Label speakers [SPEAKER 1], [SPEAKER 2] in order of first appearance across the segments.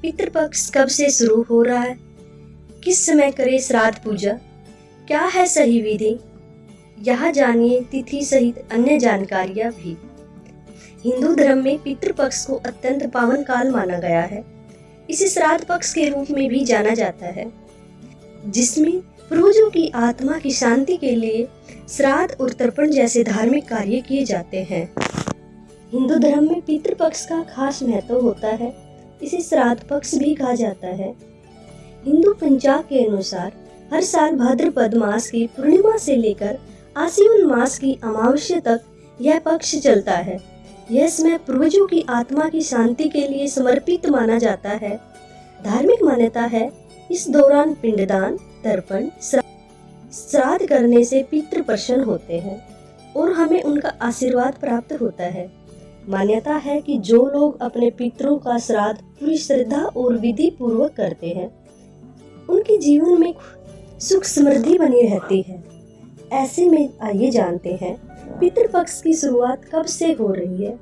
[SPEAKER 1] पितृपक्ष कब से शुरू हो रहा है? किस समय करें श्राद्ध पूजा? क्या है सही विधि? यहाँ जानिए तिथि सहित अन्य जानकारियाँ भी। हिंदू धर्म में पितृपक्ष को अत्यंत पावन काल माना गया है। इसे श्राद्ध पक्ष के रूप में भी जाना जाता है, जिसमें पूर्वजों की आत्मा की शांति के लिए श्राद्ध और तर्पण जैसे धार्मिक कार्य किए जाते हैं। हिंदू धर्म में पितृपक्ष का खास महत्व होता है। इसे श्राद्ध पक्ष भी कहा जाता है। हिंदू पंचांग के अनुसार हर साल भाद्रपद मास की पूर्णिमा से लेकर आश्विन मास की अमावस्या तक यह पक्ष चलता है। यह समय पूर्वजों की आत्मा की शांति के लिए समर्पित माना जाता है। धार्मिक मान्यता है इस दौरान पिंडदान, तर्पण, श्राद्ध करने से पितृ प्रसन्न होते हैं और हमें उनका आशीर्वाद प्राप्त होता है। मान्यता है कि जो लोग अपने पितरों का श्राद्ध पूरी श्रद्धा और विधि पूर्वक करते हैं, उनके जीवन में सुख समृद्धि बनी रहती है। ऐसे में आइए जानते हैं पितृपक्ष की शुरुआत कब से हो रही है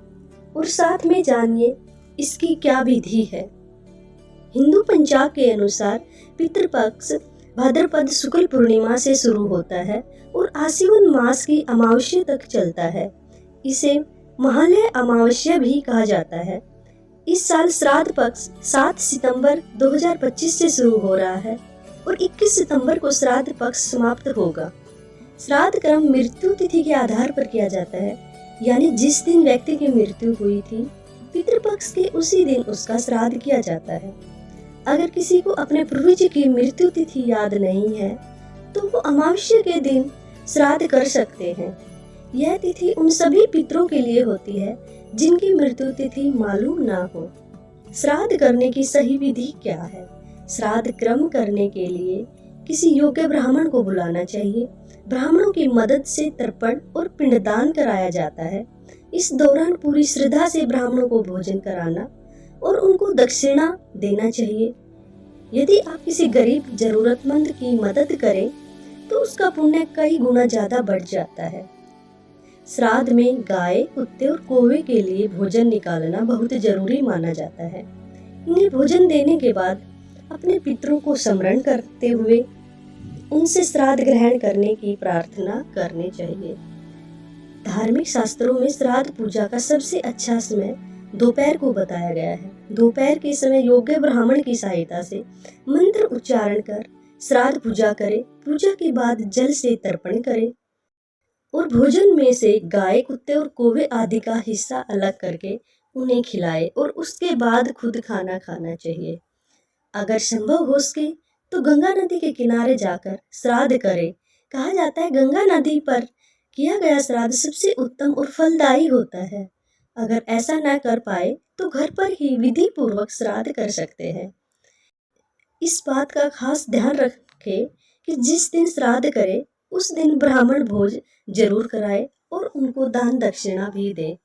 [SPEAKER 1] और साथ में जानिए इसकी क्या विधि है। हिंदू पंचांग के अनुसार पितृपक्ष भाद्रपद शुक्ल पूर्णिमा से शुरू होता है और आश्विन मास की अमावस्या तक चलता है। इसे महालय अमावस्या भी कहा जाता है। इस साल श्राद्ध पक्ष 7 सितंबर 2025 से शुरू हो रहा है और 21 सितंबर को श्राद्ध पक्ष समाप्त होगा। श्राद्ध कर्म मृत्यु तिथि के आधार पर किया जाता है, यानी जिस दिन व्यक्ति की मृत्यु हुई थी, पितृपक्ष के उसी दिन उसका श्राद्ध किया जाता है। अगर किसी को अपने पूर्वज की मृत्यु तिथि याद नहीं है, तो वो अमावस्या के दिन श्राद्ध कर सकते हैं। यह तिथि उन सभी पितरों के लिए होती है जिनकी मृत्यु तिथि मालूम ना हो। श्राद्ध करने की सही विधि क्या है? श्राद्ध क्रम करने के लिए किसी योग्य ब्राह्मण को बुलाना चाहिए। ब्राह्मणों की मदद से तर्पण और पिंडदान कराया जाता है। इस दौरान पूरी श्रद्धा से ब्राह्मणों को भोजन कराना और उनको दक्षिणा देना चाहिए। यदि आप किसी गरीब जरूरतमंद की मदद करें तो उसका पुण्य कई गुना ज्यादा बढ़ जाता है। श्राद्ध में गाय, कुत्ते और कौवे के लिए भोजन निकालना बहुत जरूरी माना जाता है। इन्हें भोजन देने के बाद अपने पितरों को स्मरण करते हुए उनसे श्राद्ध ग्रहण करने की प्रार्थना करनी चाहिए। धार्मिक शास्त्रों में श्राद्ध पूजा का सबसे अच्छा समय दोपहर को बताया गया है। दोपहर के समय योग्य ब्राह्मण की सहायता से मंत्र उच्चारण कर श्राद्ध पूजा करें। पूजा के बाद जल से तर्पण करें और भोजन में से गाय, कुत्ते और कौवे आदि का हिस्सा अलग करके उन्हें खिलाए और उसके बाद खुद खाना खाना चाहिए। अगर संभव हो सके तो गंगा नदी के किनारे जाकर श्राद्ध करें। कहा जाता है गंगा नदी पर किया गया श्राद्ध सबसे उत्तम और फलदायी होता है। अगर ऐसा न कर पाए तो घर पर ही विधि पूर्वक श्राद्ध कर सकते हैं। इस बात का खास ध्यान रखें कि जिस दिन श्राद्ध करें उस दिन ब्राह्मण भोज जरूर कराए और उनको दान दक्षिणा भी दे।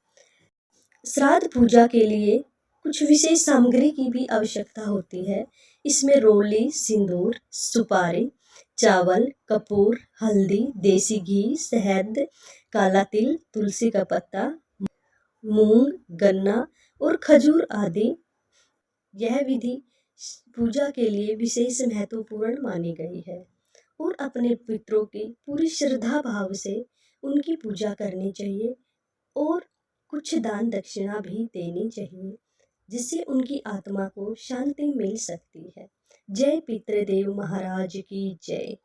[SPEAKER 1] श्राद्ध पूजा के लिए कुछ विशेष सामग्री की भी आवश्यकता होती है। इसमें रोली, सिंदूर, सुपारी, चावल, कपूर, हल्दी, देसी घी, शहद, काला तिल, तुलसी का पत्ता, मूंग, गन्ना और खजूर आदि। यह विधि पूजा के लिए विशेष महत्वपूर्ण मानी गई है और अपने पितरों की पूरी श्रद्धा भाव से उनकी पूजा करनी चाहिए और कुछ दान दक्षिणा भी देनी चाहिए, जिससे उनकी आत्मा को शांति मिल सकती है। जय पितृदेव महाराज की जय।